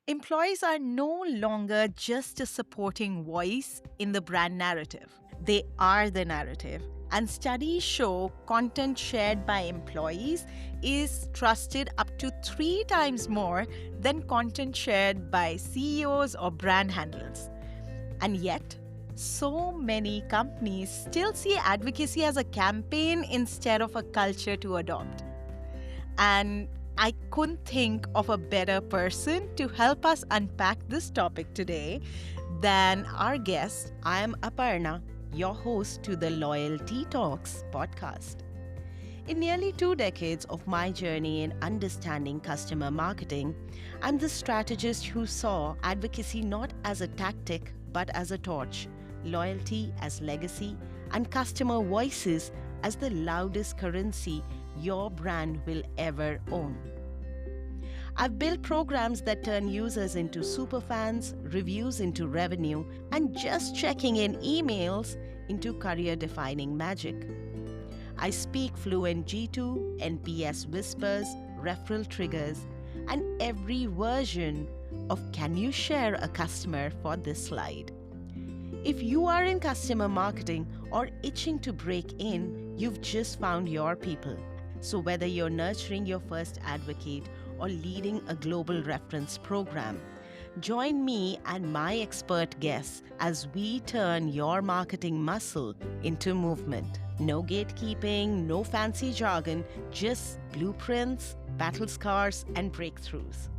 Employees are no longer just a supporting voice in the brand narrative. They are the narrative. And studies show content shared by employees is trusted up to 3 times more than content shared by CEOs or brand handlers. And yet, so many companies still see advocacy as a campaign instead of a culture to adopt. And I couldn't think of a better person to help us unpack this topic today than our guest. I am Aparna, your host to the Loyalty Talks podcast. In nearly 2 decades of my journey in understanding customer marketing, I'm the strategist who saw advocacy not as a tactic but as a torch, loyalty as legacy, and customer voices as the loudest currency your brand will ever own. I've built programs that turn users into superfans, reviews into revenue, and just checking in emails into career-defining magic. I speak fluent G2, NPS whispers, referral triggers, and every version of can you share a customer for this slide. If you are in customer marketing or itching to break in, you've just found your people. So whether you're nurturing your first advocate or leading a global reference program, join me and my expert guests as we turn your marketing muscle into movement. No gatekeeping, no fancy jargon, just blueprints, battle scars, and breakthroughs.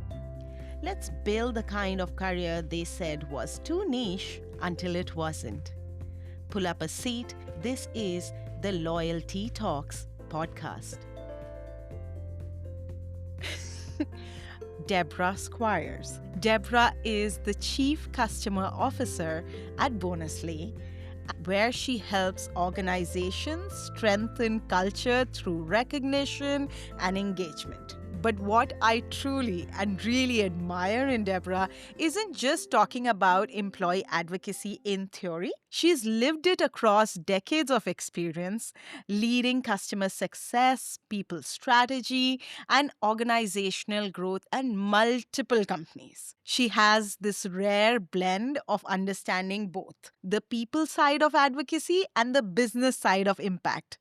Let's build the kind of career they said was too niche until it wasn't. Pull up a seat. This is the Loyalty Talks podcast. Debra Squyres. Debra is the Chief Customer Officer at Bonusly, where she helps organizations strengthen culture through recognition and engagement. But what I truly and really admire in Debra isn't just talking about employee advocacy in theory. She's lived it across decades of experience, leading customer success, people strategy, and organizational growth at multiple companies. She has this rare blend of understanding both the people side of advocacy and the business side of impact.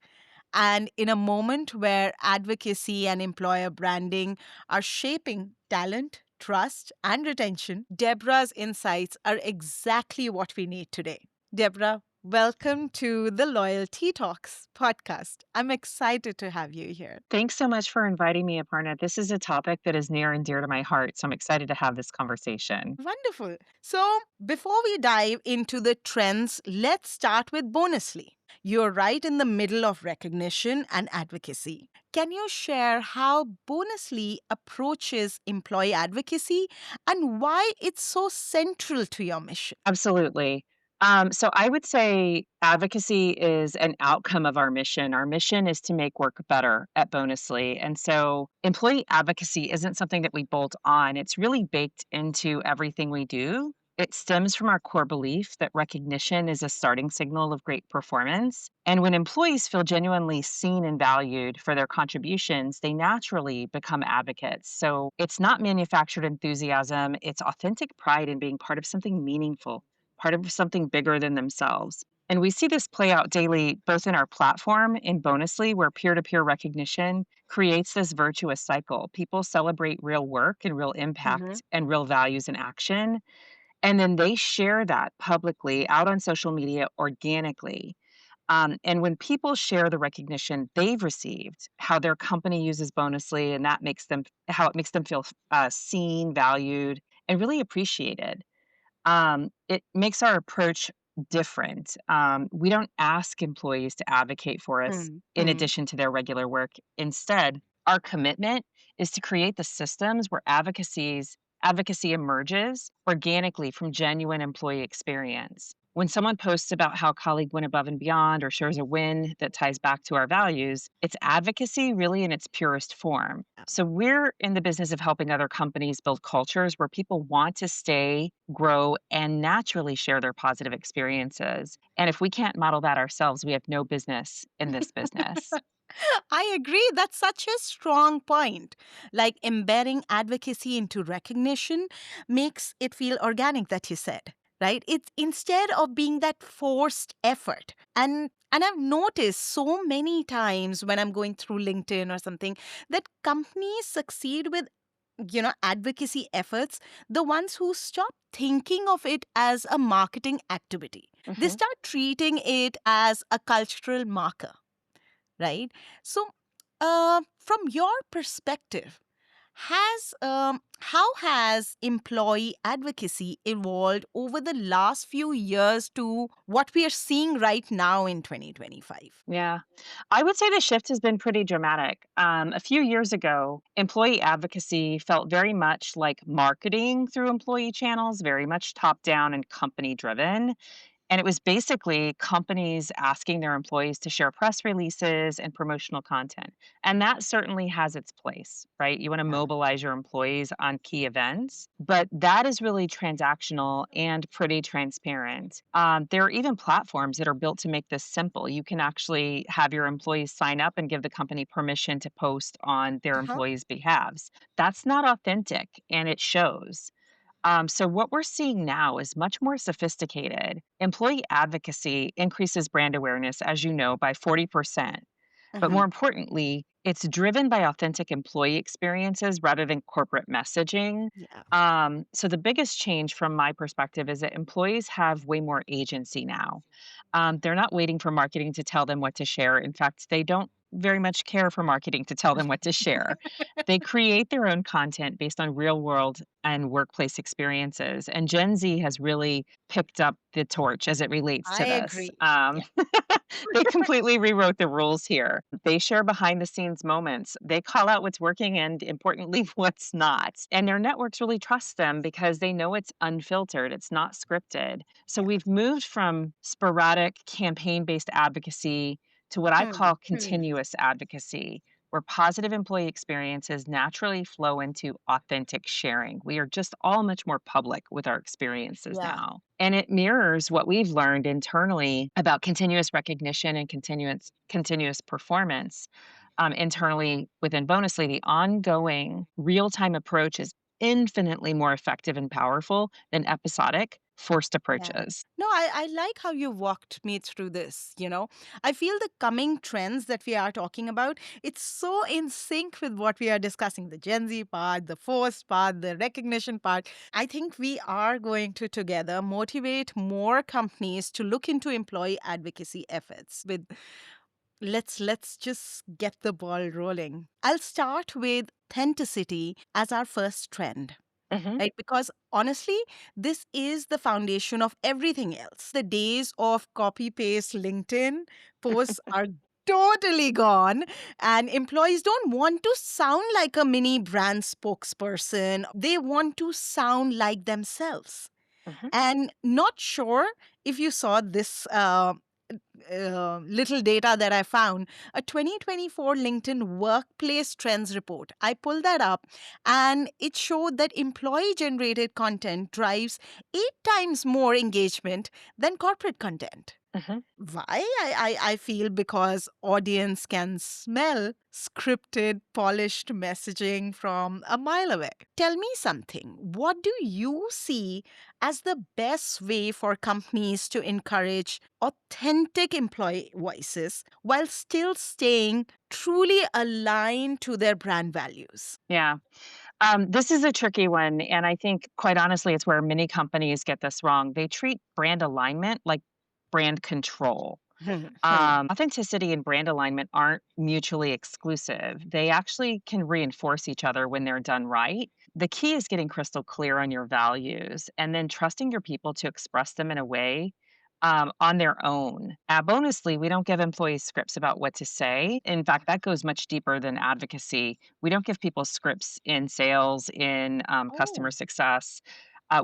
And in a moment where advocacy and employer branding are shaping talent, trust, and retention, Debra's insights are exactly what we need today. Debra, welcome to the Loyalty Talks podcast. I'm excited to have you here. Thanks so much for inviting me, Aparna. This is a topic that is near and dear to my heart, so I'm excited to have this conversation. Wonderful. So, before we dive into the trends, let's start with Bonusly. You're right in the middle of recognition and advocacy. Can you share how Bonusly approaches employee advocacy and why it's so central to your mission? Absolutely. So I would say advocacy is an outcome of our mission. Our mission is to make work better at Bonusly. And so employee advocacy isn't something that we bolt on, it's really baked into everything we do. It stems from our core belief that recognition is a starting signal of great performance. And when employees feel genuinely seen and valued for their contributions, they naturally become advocates. So it's not manufactured enthusiasm, it's authentic pride in being part of something meaningful, part of something bigger than themselves. And we see this play out daily, both in our platform in Bonusly, where peer to peer recognition creates this virtuous cycle. People celebrate real work and real impact and real values in action. And then they share that publicly out on social media organically. And when people share the recognition they've received, how their company uses Bonusly, and that makes them, how it makes them feel seen, valued, and really appreciated, it makes our approach different. We don't ask employees to advocate for us in addition to their regular work. Instead, our commitment is to create the systems where advocacy emerges organically from genuine employee experience. When someone posts about how a colleague went above and beyond or shares a win that ties back to our values, it's advocacy really in its purest form. So we're in the business of helping other companies build cultures where people want to stay, grow, and naturally share their positive experiences. And if we can't model that ourselves, we have no business in this business. I agree. That's such a strong point. Like embedding advocacy into recognition makes it feel organic, that you said, right? It's instead of being that forced effort. And I've noticed so many times when I'm going through LinkedIn or something that companies succeed with advocacy efforts, the ones who stop thinking of it as a marketing activity. They Mhm. start treating it as a cultural marker, right? So, from your perspective, has how has employee advocacy evolved over the last few years to what we are seeing right now in 2025? Yeah. I would say the shift has been pretty dramatic. A few years ago, employee advocacy felt very much like marketing through employee channels, very much top down and company driven. And it was basically companies asking their employees to share press releases and promotional content. And that certainly has its place, right? You want to Yeah. mobilize your employees on key events, but that is really transactional and pretty transparent. There are even platforms that are built to make this simple. You can actually have your employees sign up and give the company permission to post on their Uh-huh. employees' behalves. That's not authentic and it shows. So, what we're seeing now is much more sophisticated. Employee advocacy increases brand awareness, as you know, by 40%. But Uh-huh. more importantly, it's driven by authentic employee experiences rather than corporate messaging. Yeah. So, the biggest change from my perspective is that employees have way more agency now. They're not waiting for marketing to tell them what to share. In fact, they don't very much care for marketing to tell them what to share. They create their own content based on real world and workplace experiences. And Gen Z has really picked up the torch as it relates I to this. agree. Yeah. They completely rewrote the rules here. They share behind the scenes moments. They call out what's working and, importantly, what's not. And their networks really trust them because they know it's unfiltered, it's not scripted. So Yeah. we've moved from sporadic campaign based advocacy to what I Hmm. call continuous advocacy, where positive employee experiences naturally flow into authentic sharing. We are just all much more public with our experiences Yeah. now. And it mirrors what we've learned internally about continuous recognition and continuous performance. Internally within Bonusly, the ongoing real-time approach is infinitely more effective and powerful than episodic forced Yeah. approaches. No, I like how you walked me through this. I feel the coming trends that we are talking about, it's so in sync with what we are discussing, the Gen Z part, the forced part, the recognition part. I think we are going to together motivate more companies to look into employee advocacy efforts with let's just get the ball rolling. I'll start with authenticity as our first trend, Mhm. right? Because honestly, this is the foundation of everything else. The days of copy paste LinkedIn posts are totally gone, and employees don't want to sound like a mini brand spokesperson. They want to sound like themselves. Mhm. And not sure if you saw this little data that I found, a 2024 LinkedIn Workplace Trends report. I pulled that up and it showed that employee generated content drives 8 times more engagement than corporate content. Mhm. Why? I feel because audience can smell scripted, polished messaging from a mile away. Tell me something. What do you see as the best way for companies to encourage authentic employee voices while still staying truly aligned to their brand values? Yeah. This is a tricky one, and I think, quite honestly, it's where many companies get this wrong. They treat brand alignment like brand control. Authenticity and brand alignment aren't mutually exclusive. They actually can reinforce each other when they're done right. The key is getting crystal clear on your values and then trusting your people to express them in a way on their own. At Bonusly, we don't give employees scripts about what to say. In fact, that goes much deeper than advocacy. We don't give people scripts in sales, in customer Oh, success.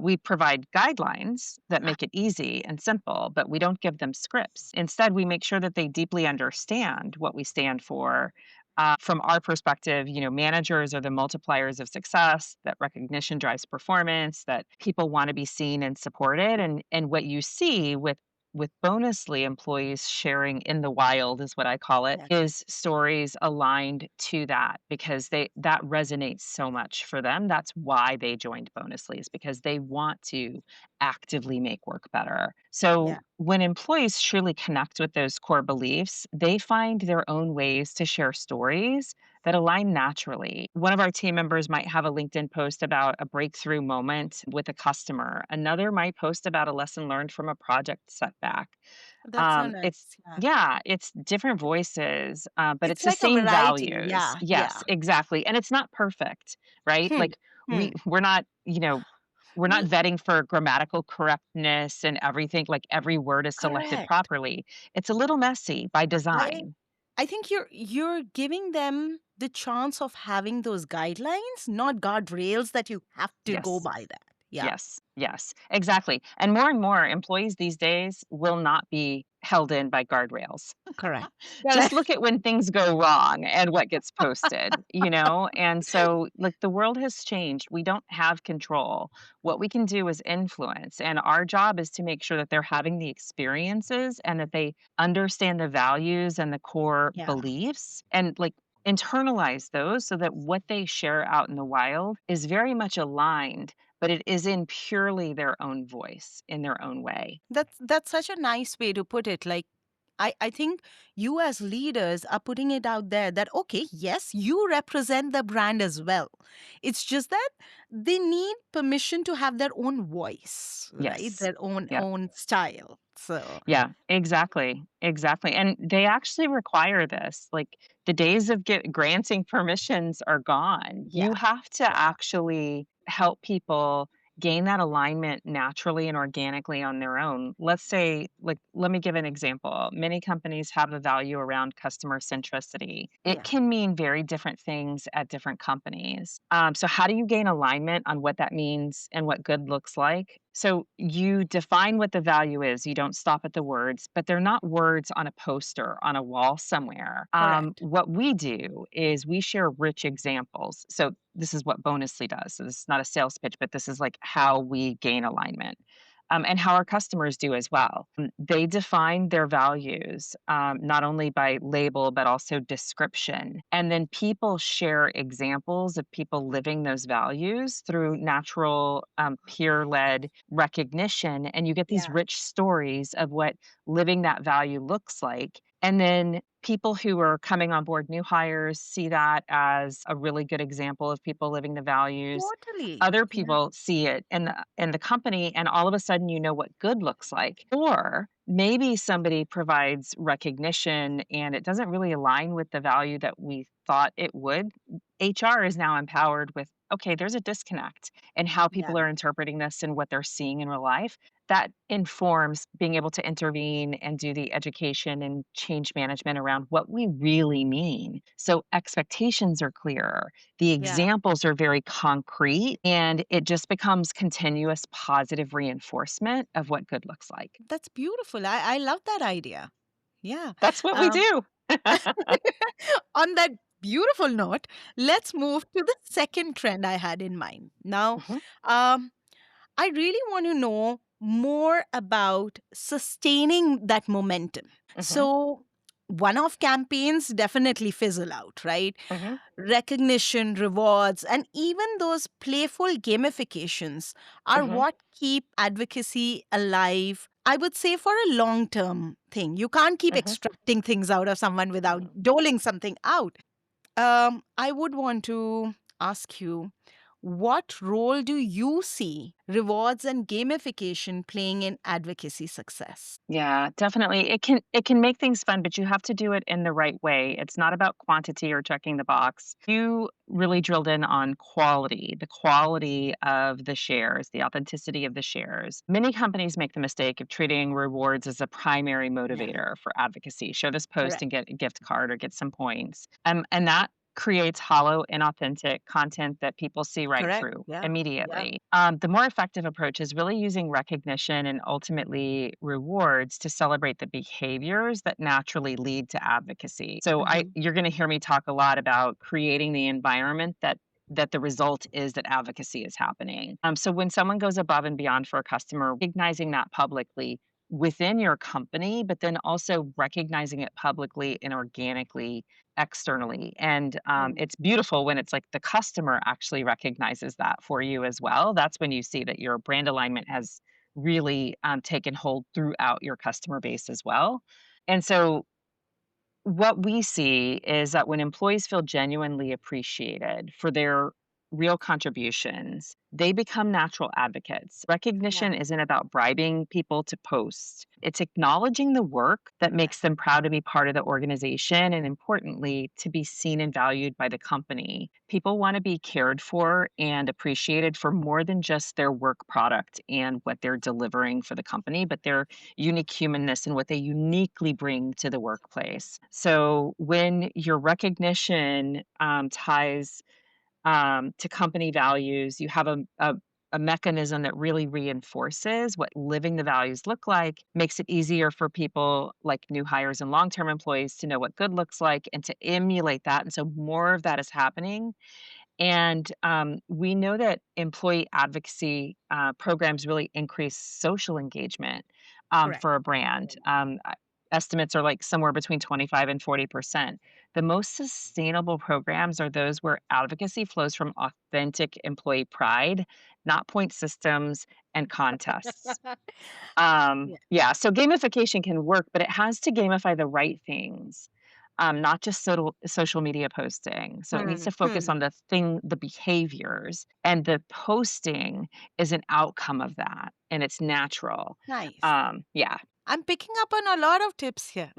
We provide guidelines that uh-huh. make it easy and simple, but we don't give them scripts. Instead, we make sure that they deeply understand what we stand for. From our perspective, managers are the multipliers of success, that recognition drives performance, that people want to be seen and supported. And what you see with with Bonusly employees sharing in the wild is what I call it, Yeah. is stories aligned to that because that resonates so much for them. That's why they joined Bonusly is because they want to actively make work better. So Yeah. when employees truly connect with those core beliefs, they find their own ways to share stories that align naturally. One of our team members might have a LinkedIn post about a breakthrough moment with a customer. Another might post about a lesson learned from a project setback. That's so It's nice. Yeah. yeah, it's different voices, but It's it's the like a same variety. values. Yeah. Yeah. Yes, exactly. And it's not perfect, right? Hmm. Like Hmm. we're not, we're not We vetting for grammatical correctness and everything, like every word is selected correct. properly. It's a little messy by I design. I think you're giving them the chance of having those guidelines, not guardrails that you have to go Yes. by that. Yeah. Yes, yes, exactly. And more employees these days will not be held in by guardrails. Correct. Just Correct. look at when things go wrong and what gets posted, you know? And so, like, the world has changed. We don't have control. What we can do is influence. And our job is to make sure that they're having the experiences and that they understand the values and the core Yeah. beliefs and, like, internalize those so that what they share out in the wild is very much aligned, but it is in purely their own voice in their own way. That's such a nice way to put it. Like I think you as leaders are putting it out there that okay, yes, you represent the brand as well. It's just that they need permission to have their own voice, right? Yes. Their own Yeah. own style. So Yeah, exactly, exactly, and they actually require this, like, the days of granting permissions are gone. yeah, You have to yeah, actually help people gain that alignment naturally and organically on their own. Let's say, like, let me give an example. Many companies have a value around customer centricity. It yeah. can mean very different things at different companies. So how do you gain alignment on what that means and what good looks like? So you define what the value is. You don't stop at the words, but they're not words on a poster on a wall somewhere. Correct. What we do is we share rich examples. So this is what Bonusly does. So this is not a sales pitch, but this is like how we gain alignment. And how our customers do as well. They define their values not only by label, but also description. And then people share examples of people living those values through natural peer led recognition. And you get these Yeah. rich stories of what living that value looks like. And then people who are coming on board, new hires, see that as a really good example of people living the values. Totally. Other Yeah. people see it in the company, and all of a sudden you know what good looks like. Or maybe somebody provides recognition and it doesn't really align with the value that we thought it would. HR is now empowered with, okay, there's a disconnect in how Yeah. people are interpreting this and what they're seeing in real life. That informs being able to intervene and do the education and change management around what we really mean. So expectations are clearer, the Yeah. examples are very concrete, and it just becomes continuous positive reinforcement of what good looks like. That's beautiful. I love that idea. Yeah. That's what we Um, do. on that beautiful note, let's move to the second trend I had in mind. Now, Mhm, um, I really want to know more about sustaining that momentum. mhm, So, one off campaigns definitely fizzle out, right? mhm, Recognition, rewards, and even those playful gamifications are mhm, what keep advocacy alive. I would say for a long term thing. You can't keep mhm. extracting things out of someone without Mm. doling something out. I would want to ask you what role do you see rewards and gamification playing in advocacy success? Yeah, definitely. It can make things fun, but you have to do it in the right way. It's not about quantity or checking the box. You really drilled in on quality, the quality of the shares, the authenticity of the shares. Many companies make the mistake of treating rewards as a primary Yeah, motivator for advocacy. Show this post correct. and get a gift card or get some points. And that creates hollow, inauthentic content that people see right Correct. through Yeah. Yeah. immediately. The more effective approach is really using recognition and ultimately rewards to celebrate the behaviors that naturally lead to advocacy. So Hmm. you're going to hear me talk a lot about creating the environment that the result is that advocacy is happening. So when someone goes above and beyond for a customer, recognizing that publicly within your company, but then also recognizing it publicly and organically externally. And Mm. it's beautiful when it's like the customer actually recognizes that for you as well. That's when you see that your brand alignment has really taken hold throughout your customer base as well. And so what we see is that when employees feel genuinely appreciated for their real contributions, they become natural advocates. Yeah. Recognition isn't about bribing people to post, it's acknowledging the work that Right. makes them proud to be part of the organization and, importantly, to be seen and valued by the company. People want to be cared for and appreciated for more than just their work product and what they're delivering for the company, but their unique humanness and what they uniquely bring to the workplace. So when your recognition ties to company values, you have a mechanism that really reinforces what living the values look like, makes it easier for people like new hires and long term employees to know what good looks like and to emulate that. And so more of that is happening, and we know that employee advocacy programs really increase social engagement Correct. for a brand. Estimates are like somewhere between 25 and 40%. The most sustainable programs are those where advocacy flows from authentic employee pride, not point systems and contests. Yeah. Yeah, so gamification can work, but it has to gamify the right things, not just social media posting. So it needs Hmm. to focus Hmm. on the behaviors, and the posting is an outcome of that, and it's natural. Nice. Yeah. I'm picking up on a lot of tips here.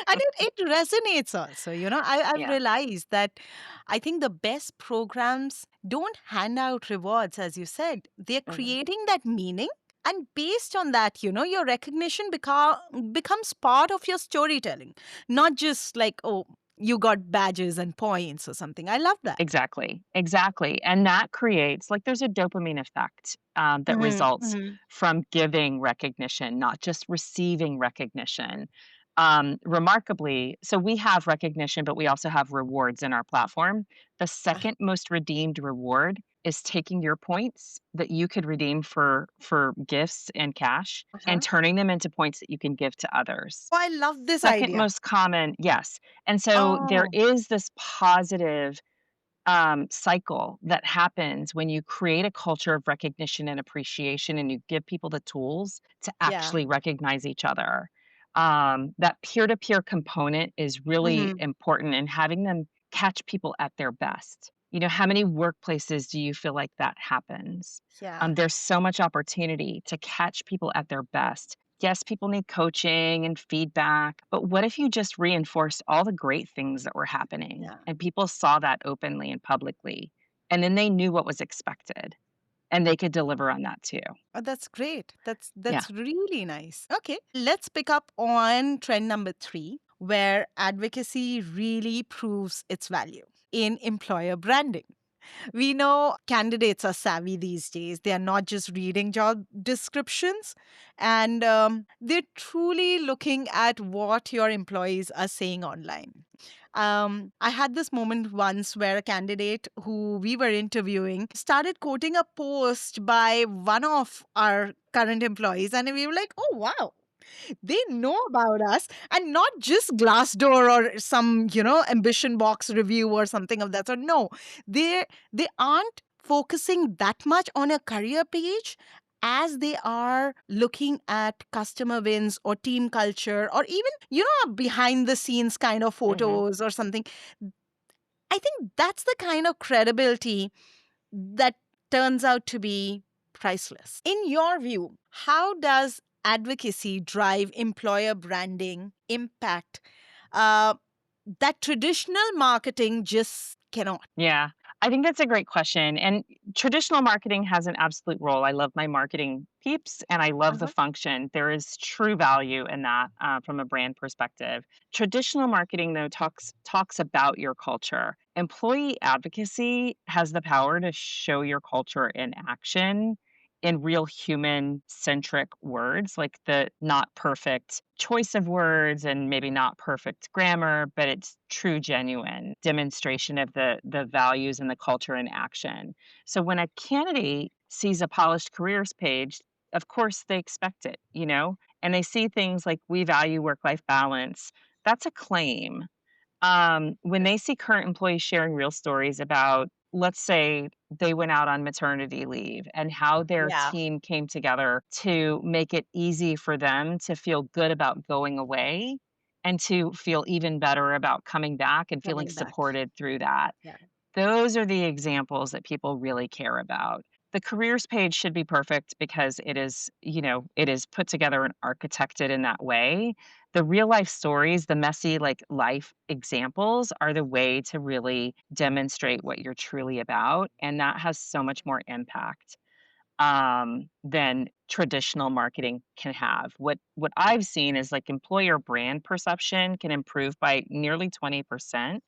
And it resonates also. I've Yeah. realized that I think the best programs don't hand out rewards, as you said. They're Mhm. creating that meaning. And based on that, your recognition becomes part of your storytelling, not just like, oh, you got badges and points or something. I love that. Exactly, exactly, and that creates like, there's a dopamine effect, that Hmm. results Hmm. from giving recognition, not just receiving recognition. Remarkably, so we have recognition, but we also have rewards in our platform. The second most redeemed reward is taking your points that you could redeem for gifts and cash and Uh-huh. turning them into points that you can give to others. Oh, I love this Second idea. most common, yes, and so there Oh, is this positive cycle that happens when you create a culture of recognition and appreciation and you give people the tools to yeah. actually recognize each other. That peer to peer component is really Hmm. important in having them catch people at their best. You know, how many workplaces do you feel like that happens? Yeah. There's so much opportunity to catch people at their best. Yes, people need coaching and feedback, but what if you just reinforced all the great things that were happening Yeah. and people saw that openly and publicly, and then they knew what was expected and they could deliver on that too? Oh, that's great. That's Yeah. that's really nice. Okay, let's pick up on trend number 3, where advocacy really proves its value in employer branding. We know candidates are savvy these days. They are not just reading job descriptions, and they're truly looking at what your employees are saying online. I had this moment once where a candidate who we were interviewing started quoting a post by one of our current employees, and we were like, oh, wow, they know about us, and not just Glassdoor or some ambition box review or something of that sort. No, they aren't focusing that much on a career page as they are looking at customer wins or team culture, or even behind the scenes kind of Mhm. photos or something. I think that's the kind of credibility that turns out to be priceless. In your view, how does advocacy drive employer branding impact uh, that traditional marketing just cannot? Yeah, I think that's a great question. And traditional marketing has an absolute role. I love my marketing peeps and I love the Uh-huh. function. There is true value in that from a brand perspective. Traditional marketing, though, talks about your culture. Employee advocacy has the power to show your culture in action in real human centric words, like the not perfect choice of words and maybe not perfect grammar, but it's true, genuine demonstration of the values and the culture in action. So when a candidate sees a polished careers page, of course they expect it, and they see things like we value work life balance. That's a claim. When they see current employees sharing real stories about, let's say, they went out on maternity leave and how their Yeah, team came together to make it easy for them to feel good about going away and to feel even better about coming back and feeling coming back. supported through that. Yeah. Those are the examples that people really care about. The careers page should be perfect because it is put together and architected in that way. The real life stories, the messy, like life examples, are the way to really demonstrate what you're truly about. And that has so much more impact than traditional marketing can have. What I've seen is like employer brand perception can improve by nearly 20%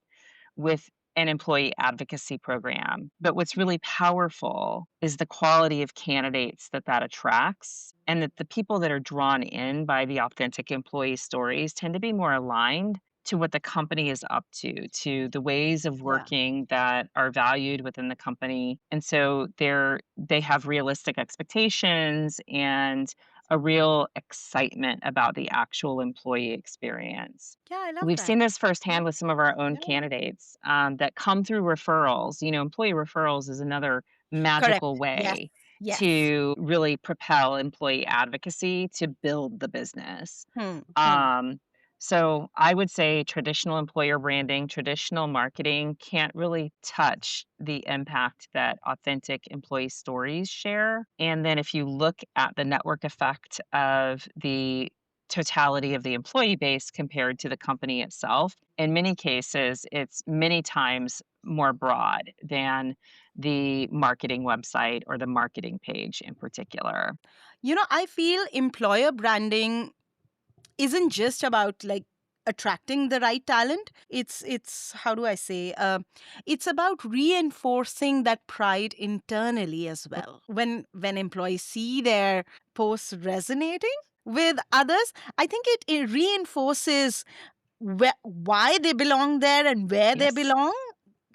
with an employee advocacy program. But what's really powerful is the quality of candidates that attracts, and that the people that are drawn in by the authentic employee stories tend to be more aligned to what the company is up to the ways of Yeah. working that are valued within the company. And so they have realistic expectations and a real excitement about the actual employee experience. Yeah, I love We've that. seen this Yeah. firsthand with some of our own Yeah. candidates, that come through referrals. Employee referrals is another Correct. magical Yes. way Yes. to really propel employee advocacy to build the business. Hmm. Hmm. Um, so I would say traditional employer branding, traditional marketing can't really touch the impact that authentic employee stories share. And then if you look at the network effect of the totality of the employee base compared to the company itself, in many cases, it's many times more broad than the marketing website or the marketing page in particular. I feel employer branding isn't just about like attracting the right talent. It's how do I say, it's about reinforcing that pride internally as well. When employees see their posts resonating with others, I think it reinforces why they belong there and where they Yes. belong,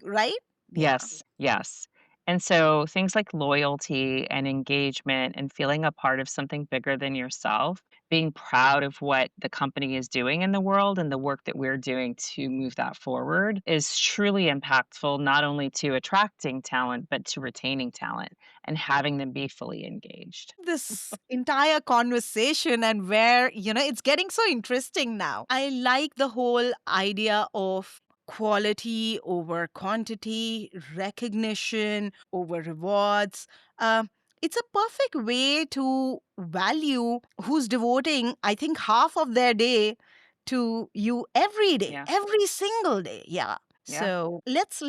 right? Yeah. Yes, yes. And so things like loyalty and engagement and feeling a part of something bigger than yourself, being proud of what the company is doing in the world and the work that we're doing to move that forward is truly impactful, not only to attracting talent, but to retaining talent and having them be fully engaged. This entire conversation and where, it's getting so interesting now. I like the whole idea of quality over quantity, recognition over rewards. Uh, it's a perfect way to value who's devoting, I think, half of their day to you every day, Yeah. every single day. Yeah. Yeah. So let's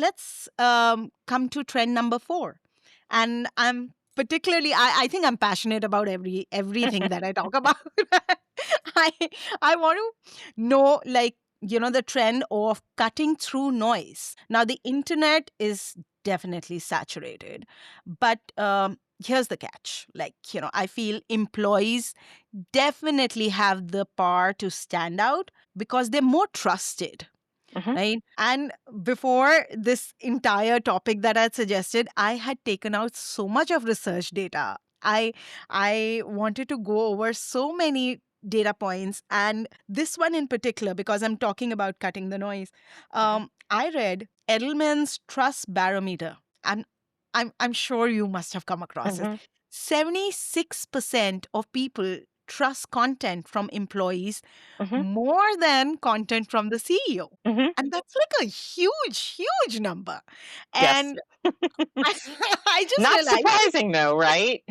come to trend number 4, and I think I'm passionate about everything that I talk about. I I want to know, like, the trend of cutting through noise. Now the internet is definitely saturated, but here's the catch. Like, I feel employees definitely have the power to stand out because they're more trusted, Mhm. right? And before this entire topic that I had suggested, I had taken out so much of research data. I wanted to go over so many data points, and this one in particular, because I'm talking about cutting the noise. Mhm. I read Edelman's Trust Barometer, and I'm sure you must have come across this. Mhm. 76% of people trust content from employees Mhm. more than content from the CEO. Mhm. And that's like a huge, huge number. Yes. And I, I just Not realized surprising though, right?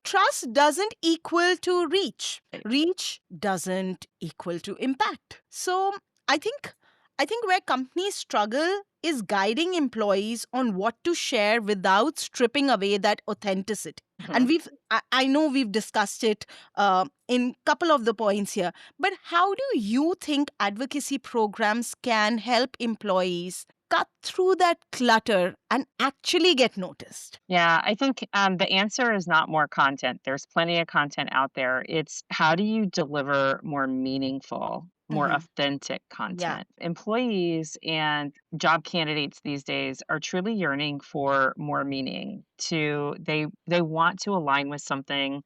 trust doesn't equal to reach. Reach doesn't equal to impact. So I think I think where companies struggle is guiding employees on what to share without stripping away that authenticity. And Mhm. I know we've discussed it in couple of the points here, but how do you think advocacy programs can help employees cut through that clutter and actually get noticed? Yeah, I think the answer is not more content. There's plenty of content out there. It's how do you deliver more meaningful more Mm-hmm. authentic Yeah. content. Employees and job candidates these days are truly yearning for more meaning. They want to align with something,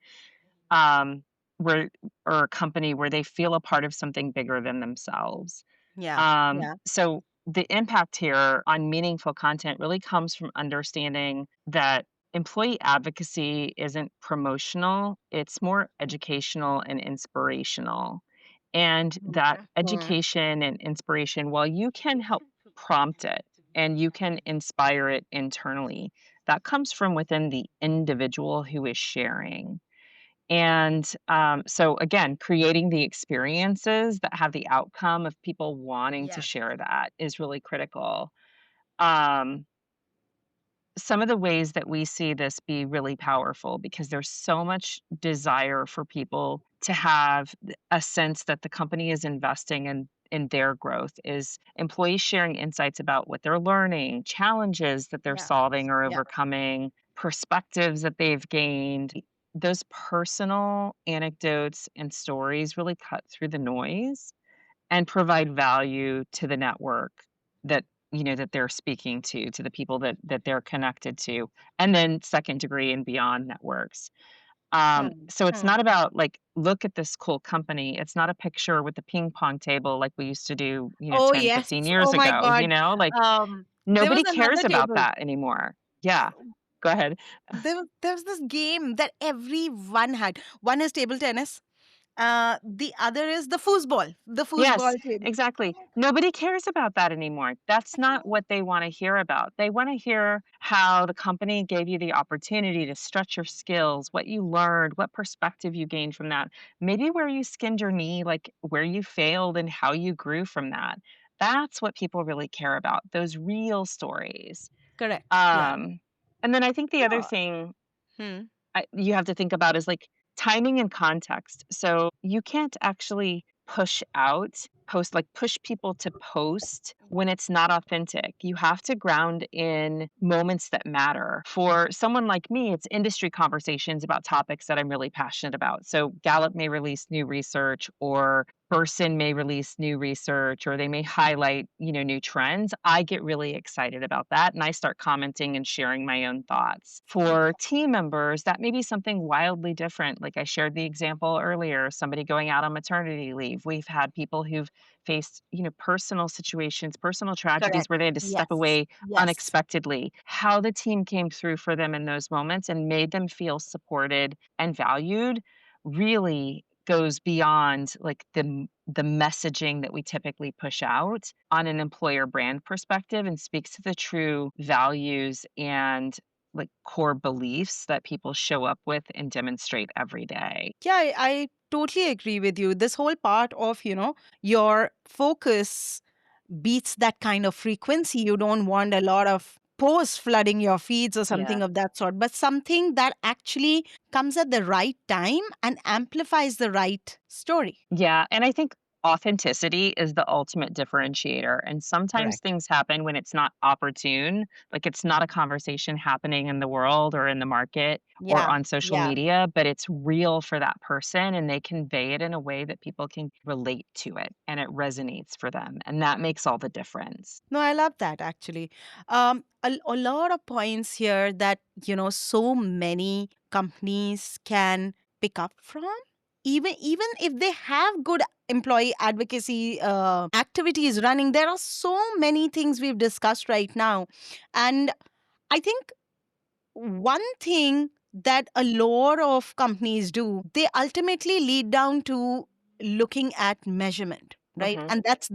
um, where or a company where they feel a part of something bigger than themselves. Yeah. Yeah. So the impact here on meaningful content really comes from understanding that employee advocacy isn't promotional, it's more educational and inspirational. And that Mm. education and inspiration, while you can help prompt it and you can inspire it internally, that comes from within the individual who is sharing. And, so again, creating the experiences that have the outcome of people wanting to Yes. share that is really critical. Um, some of the ways that we see this be really powerful because there's so much desire for people to have a sense that the company is investing in their growth is employees sharing insights about what they're learning, challenges that they're Yeah. solving or Yeah. overcoming, perspectives that they've gained. Those personal anecdotes and stories really cut through the noise and provide value to the network that, that they're speaking to the people that they're connected to, and then second degree and beyond networks. Hmm. So it's Hmm. not about like, look at this cool company. It's not a picture with the ping pong table like we used to do, Oh 10, yes. 15 years Oh my ago, God. like There was nobody cares another about table. that anymore. Yeah. Go ahead. There was this game that everyone had. One is table tennis. The other is the foosball. The Yes, foosball table. exactly. Nobody cares about that anymore. That's not what they wanna hear about. They wanna hear how the company gave you the opportunity to stretch your skills, what you learned, what perspective you gained from that, maybe where you skinned your knee, like, where you failed and how you grew from that. That's what people really care about, those real stories. Correct. Yeah. Um, and then I think the other Sure. thing Hmm. you have to think about is like timing and context. So you can't actually push people to post when it's not authentic. You have to ground in moments that matter. For someone like me, it's industry conversations about topics that I'm really passionate about. So Gallup may release new research or person may release new research or they may highlight, new trends. I get really excited about that and I start commenting and sharing my own thoughts. For team members, that may be something wildly different. Like I shared the example earlier, somebody going out on maternity leave. We've had people who've faced, personal situations, personal tragedies Correct. where they had to step Yes. away Yes. unexpectedly. How the team came through for them in those moments and made them feel supported and valued really goes beyond like the messaging that we typically push out on an employer brand perspective and speaks to the true values and like core beliefs that people show up with and demonstrate every day. Yeah, I totally agree with you. This whole part of, your focus beats that kind of frequency. You don't want a lot of posts flooding your feeds or Yeah. something of that sort, but something that actually comes at the right time and amplifies the right story. Yeah, and I think authenticity is the ultimate differentiator, and sometimes Correct. things happen when it's not opportune, like it's not a conversation happening in the world or in the market or Yeah. on social Yeah. media, but it's real for that person and they convey it in a way that people can relate to it and it resonates for them, and that makes all the difference. No, I love that actually. A lot of points here that, so many companies can pick up from. Even if they have good employee advocacy activities running, there are so many things we've discussed right now. And I think one thing that a lot of companies do, they ultimately lead down to looking at measurement, right? Mhm. And that's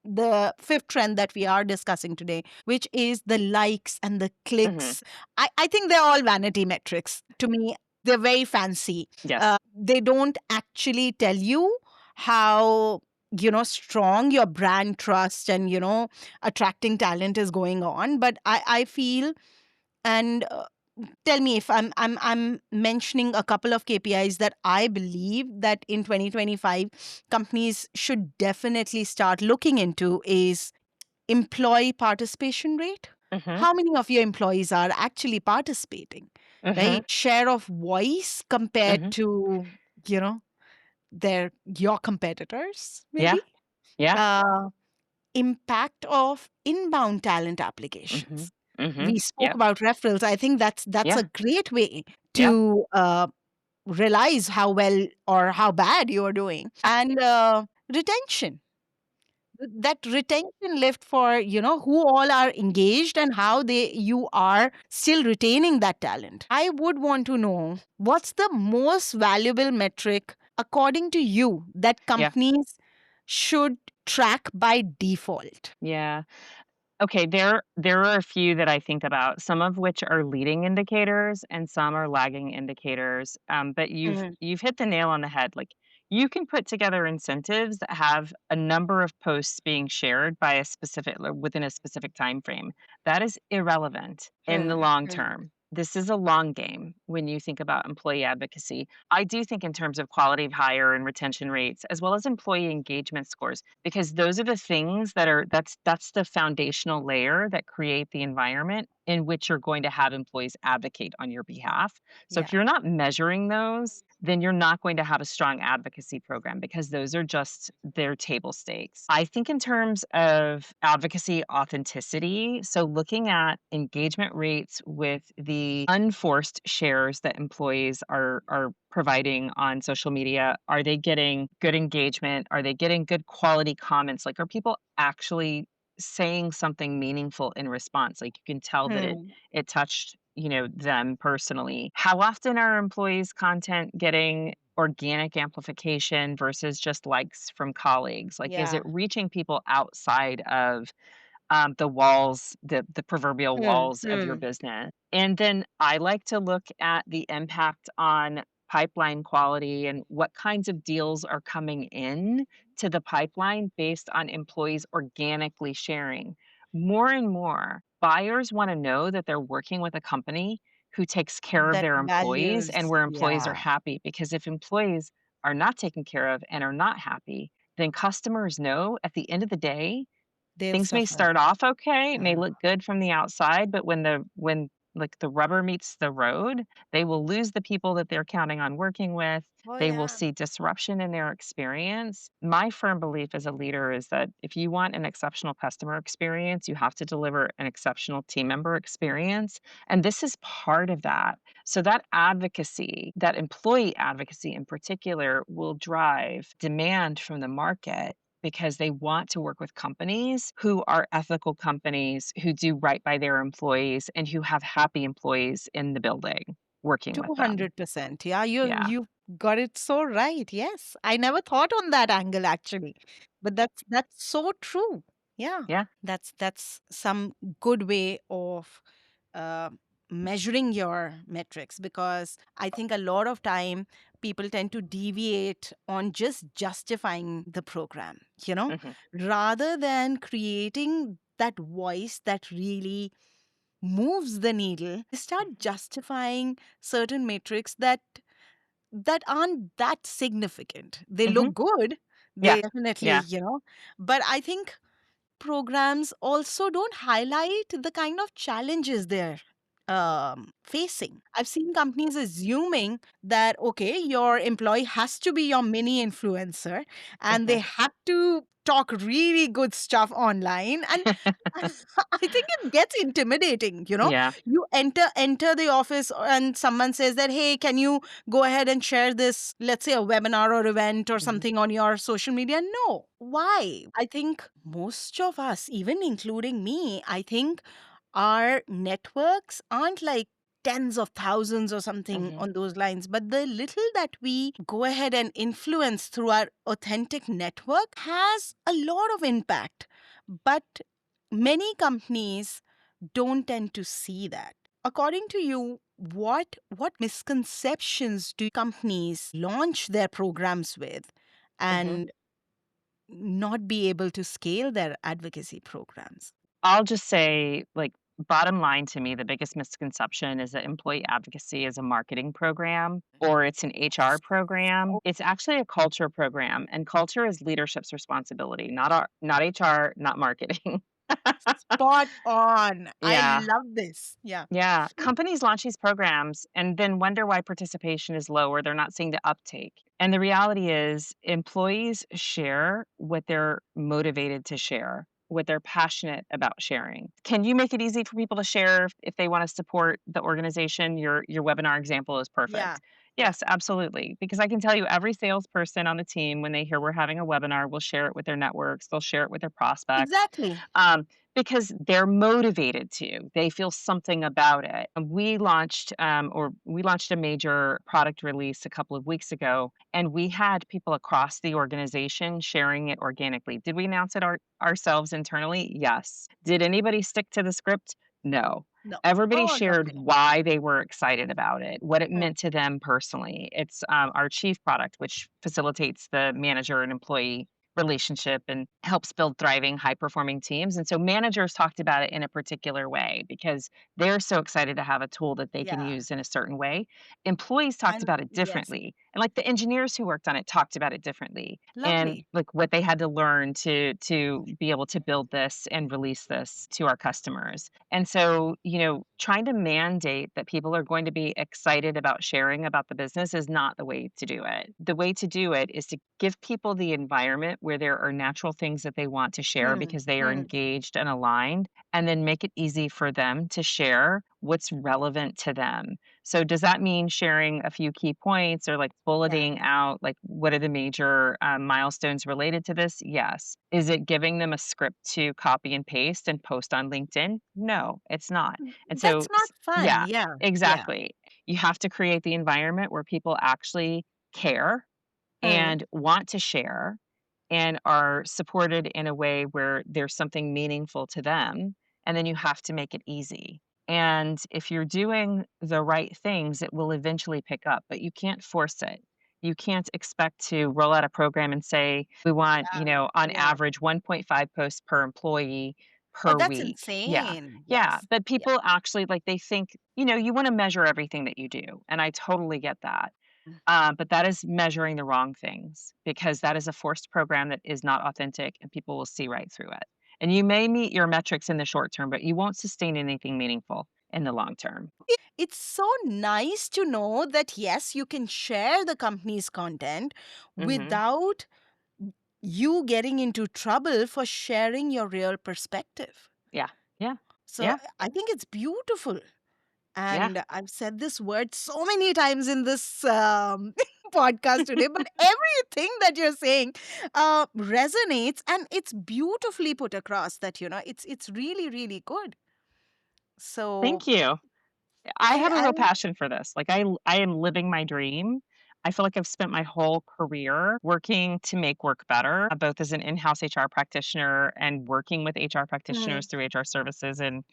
the fifth trend that we are discussing today, which is the likes and the Mhm. clicks. I think they're all vanity metrics to me. They're very fancy. Yes. They don't actually tell you how, strong your brand trust and, attracting talent is going on. But I feel, and tell me if I'm mentioning a couple of KPIs that I believe that in 2025 companies should definitely start looking into is employee participation rate. Mhm. How many of your employees are actually participating, Mhm. right? Share of voice compared Mhm. to, you know they're your competitors, Yeah. maybe. Yeah. Uh, Impact of inbound talent Mhm. applications. Mhm. We spoke Yep. about referrals. I think that's Yeah. a great way Yeah. to realize how well or how bad you're doing. And retention, that retention lift for who all are engaged and how they you are still retaining that talent. I would want to know, what's the most valuable metric according to you that Yeah. companies should track by default? Yeah. Okay, there are a few that I think about, some of which are leading indicators and some are lagging indicators. But Mm, you've hit the nail on the head. Like you can put together incentives that have a number of posts being shared by a specific within a specific time frame. That is irrelevant in the long mm. term. This is a long game when you think about employee advocacy. I do think in terms of quality of hire and retention rates, as well as employee engagement scores, because those are the things that are that's the foundational layer that create the environment in which you're going to have employees advocate on your behalf. So if Yeah. you're not measuring those, then you're not going to have a strong advocacy program because those are just their table stakes. I think in terms of advocacy authenticity, so looking at engagement rates with the unforced shares that employees are providing on social media, are they getting good engagement? Are they getting good quality comments? Like, are people actually saying something meaningful in response? Like, you can tell that Hmm. it touched, them personally. How often are employees' content getting organic amplification versus just likes from colleagues? Like, is it Yeah. reaching people outside of the walls, the proverbial Hmm. walls of your Hmm. business. And then I like to look at the impact on pipeline quality and what kinds of deals are coming in to the pipeline based on employees organically sharing. More and more, buyers want to know that they're working with a company who takes care of That their employees and values, where employees are yeah, happy. Because if employees are not taken care of and are not happy, then customers know at the end of the day they'll things may suffer. start off okay, it may Yeah. look good from the outside, but when, like, the rubber meets the road, they will lose the people that they're counting on working with. Oh, They will yeah. see disruption in their experience. My firm belief as a leader is that if you want an exceptional customer experience, you have to deliver an exceptional team member experience, and this is part of that. So that advocacy, that employee advocacy in particular, will drive demand from the market because they want to work with companies who are ethical companies, who do right by their employees, and who have happy employees in the building working with them. 200%. Yeah, Yeah. you got it so right. Yes. I never thought on that angle actually. But that's so true. Yeah. Yeah. That's some good way of uh, measuring your metrics, because I think a lot of time people tend to deviate on just justifying the program, Mhm. rather than creating that voice that really moves the needle. They start Mhm. justifying certain metrics that aren't that significant. They Mhm. look good, Yeah. they definitely, Yeah. but I think programs also don't highlight the kind of challenges they're facing. I've seen companies assuming that, okay, your employee has to be your mini influencer and they Mhm. have to talk really good stuff online. And I think it gets intimidating, Yeah. You enter the office and someone says that, hey, can you go ahead and share this, let's say a webinar or event or Mhm. something on your social media? No. Why? I think most of us, even including me, I think our networks aren't like tens of thousands or something Mhm. on those lines, but the little that we go ahead and influence through our authentic network has a lot of impact. But many companies don't tend to see that. According to you, what misconceptions do companies launch their programs with Mhm. and not be able to scale their advocacy programs? I'll just say, like, bottom line to me, the biggest misconception is that employee advocacy is a marketing program or it's an HR program. Oh, It's actually a culture program, and culture is leadership's responsibility, not HR, not marketing. Spot on. I Yeah. love this. Yeah. Yeah, companies launch these programs and then wonder why participation is low or they're not seeing the uptake. And the reality is, employees share what they're motivated to share, what they're passionate about sharing. Can you make it easy for people to share if they want to support the organization? Your webinar example is Yeah. perfect. Yeah. Yes, absolutely. Because I can tell you every salesperson on the team, when they hear we're having a webinar, will share it with their networks, they'll share it with their prospects. Exactly. Um, because they're motivated to. They feel something about it. And we launched a major product release a couple of weeks ago, and we had people across the organization sharing it organically. Did we announce it ourselves internally? Yes. Did anybody stick to the script? No. No. Everybody Oh, shared lovely. why they were excited about it, what it Mm. meant to them personally. It's our chief product, which facilitates the manager and employee relationship and helps build thriving, high performing teams. And so managers talked about it in a particular way because they're so excited to have a tool that they can Yeah. use in a certain way. Employees talked And about it yes, differently. And like the engineers who worked on it talked about it differently and lovely. like what they had to learn to be able to build this and release this to our customers. And so, trying to mandate that people are going to be excited about sharing about the business is not the way to do it. The way to do it is to give people the environment where there are natural things that they want to share Mm. because they are Mm. engaged and aligned, and then make it easy for them to share what's relevant to them. So does that mean sharing a few key points or like Yeah. bulleting out like what are the major milestones related to this? Yes. Is it giving them a script to copy and paste and post on LinkedIn? No, it's not. And That's so, not fun. yeah, Yeah. Yeah. exactly. You have to create the environment where people actually care Mm. and want to share and are supported in a way where there's something meaningful to them. And then you have to make it easy. And if you're doing the right things, it will eventually pick up, but you can't force it. You can't expect to roll out a program and say, we want, Yeah. on Yeah. average 1.5 posts per employee Oh, per that's week. Yeah. insane. Yeah. Yes. But Yeah. people actually like they think, you want to measure everything that you do. And I totally get that. Mm. But that is measuring the wrong things because that is a forced program that is not authentic and people will see right through it. And you may meet your metrics in the short term, but you won't sustain anything meaningful in the long term. It's so nice to know that, yes, you can share the company's content Hmm. without you getting into trouble for sharing your real perspective. Yeah. Yeah. So Yeah. I think it's beautiful. Yeah. And I've said this word so many times in this podcast today, but everything that you're saying resonates, and it's beautifully put across that, it's really, really good. So Thank you. I I, have a I, real passion for this. Like I am living my dream. I feel like I've spent my whole career working to make work better, both as an in-house HR practitioner and working with HR mm, practitioners through HR services and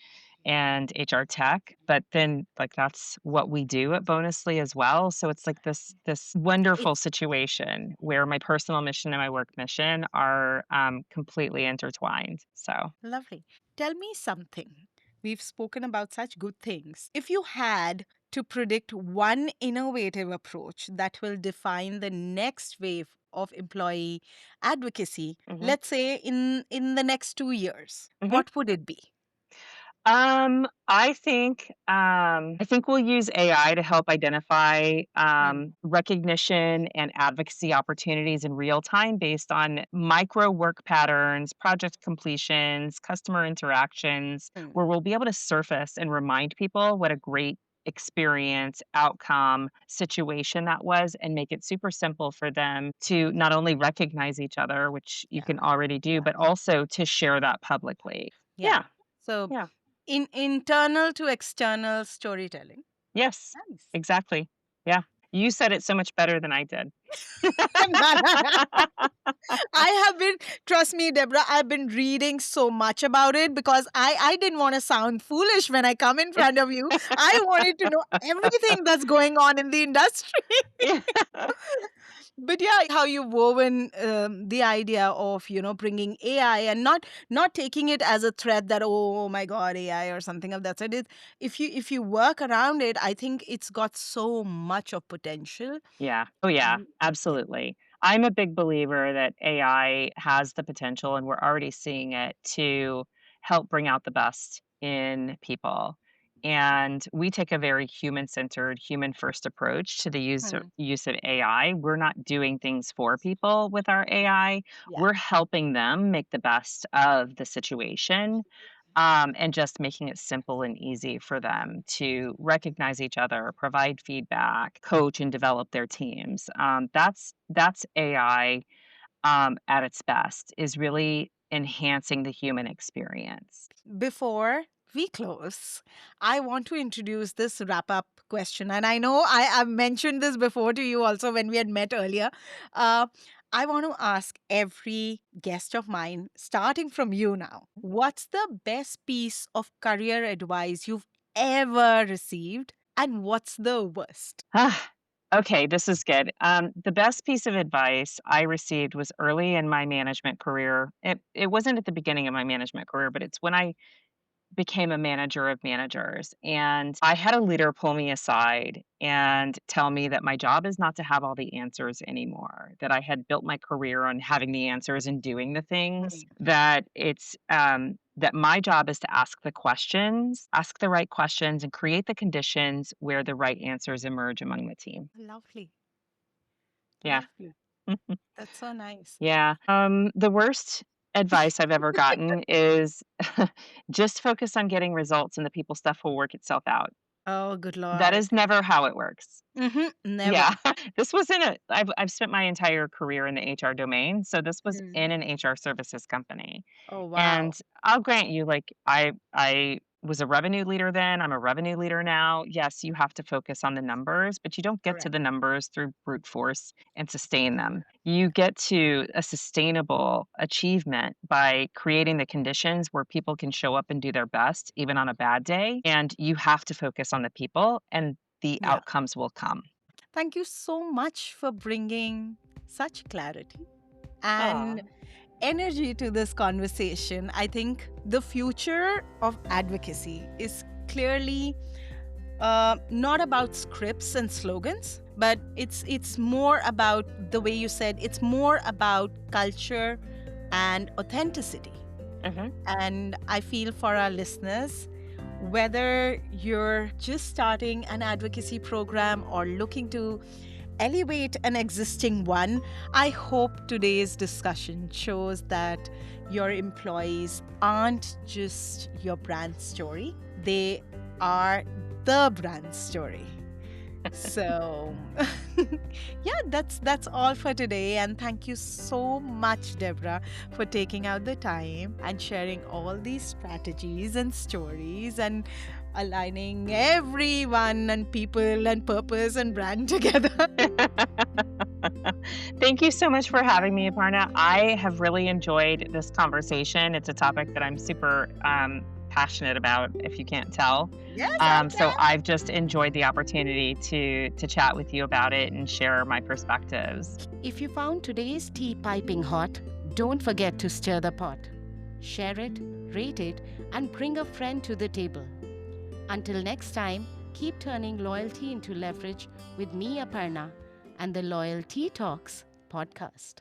HR tech. But then like that's what we do at Bonusly as well. So it's like this wonderful it's situation where my personal mission and my work mission are completely intertwined. So lovely. Tell me something. We've spoken about such good things. If you had to predict one innovative approach that will define the next wave of employee advocacy, mhm, let's say in the next 2 years, mhm. what would it be? I think we'll use AI to help identify Mm, recognition and advocacy opportunities in real time based on micro work patterns, project completions, customer interactions, mm, where we'll be able to surface and remind people what a great experience, outcome, situation that was, and make it super simple for them to not only recognize each other, which you yeah, can already do, yeah, but also to share that publicly. yeah. Yeah. So Yeah. in internal to external storytelling. Yes, Nice. exactly. Yeah. You said it so much better than I did. I have been, trust me, Deborah, I've been reading so much about it because I didn't want to sound foolish when I come in front of you. I wanted to know everything that's going on in the industry. Yeah. But yeah, how you've woven the idea of, bringing AI and not taking it as a threat that, oh my God, AI or something of that sort. If you work around it, I think it's got so much of potential. Yeah. Oh, yeah, Yeah. absolutely. I'm a big believer that AI has the potential, and we're already seeing it, to help bring out the best in people. And we take a very human-centered, human-first approach to the Hmm. use of AI. We're not doing things for people with our AI. Yeah. We're helping them make the best of the situation, and just making it simple and easy for them to recognize each other, provide feedback, coach and develop their teams. That's AI at its best, is really enhancing the human experience. Before we close, I want to introduce this wrap up question. And I know I've mentioned this before to you also when we had met earlier. Uh, I want to ask every guest of mine, starting from you now, what's the best piece of career advice you've ever received? And what's the worst? Ah, okay, this is good. The best piece of advice I received was early in my management career. It wasn't at the beginning of my management career, but it's when I became a manager of managers. And I had a leader pull me aside and tell me that my job is not to have all the answers anymore, that I had built my career on having the answers and doing the things, Mm. that that my job is to ask the questions, ask the right questions, and create the conditions where the right answers emerge among the team. Lovely. Yeah. Lovely. That's so nice. Yeah. The worst advice I've ever gotten is just focus on getting results and the people stuff will work itself out. Oh, good That Lord. is never how it works. Never. Yeah. This was in a I've spent my entire career in the HR domain, so this was Mm. in an HR services company. Oh, And wow. I'll grant you, like, I was a revenue leader then, I'm a revenue leader now. Yes, you have to focus on the numbers, but you don't get to Correct. the numbers through brute force and sustain them. You get to a sustainable achievement by creating the conditions where people can show up and do their best, even on a bad day, and you have to focus on the people, and the Yeah. outcomes will come. Thank you so much for bringing such clarity Aw. and energy to this conversation. I think the future of advocacy is clearly not about scripts and slogans, but it's more about the way you said. It's more about culture and authenticity. Mhm. And I feel for our listeners, whether you're just starting an advocacy program or looking to elevate an existing one, I hope today's discussion shows that your employees aren't just your brand story, they are the brand story. So, yeah, that's all for today. And thank you so much, Debra, for taking out the time and sharing all these strategies and stories and aligning everyone and people and purpose and brand together. Thank you so much for having me, Aparna. I have really enjoyed this conversation. It's a topic that I'm super passionate about, if you can't tell. Yes, I So can. I've just enjoyed the opportunity to chat with you about it and share my perspectives. If you found today's tea piping hot, don't forget to stir the pot. Share it, rate it, and bring a friend to the table. Until next time, keep turning loyalty into leverage with me, Aparna, and the Loyalty Talks podcast.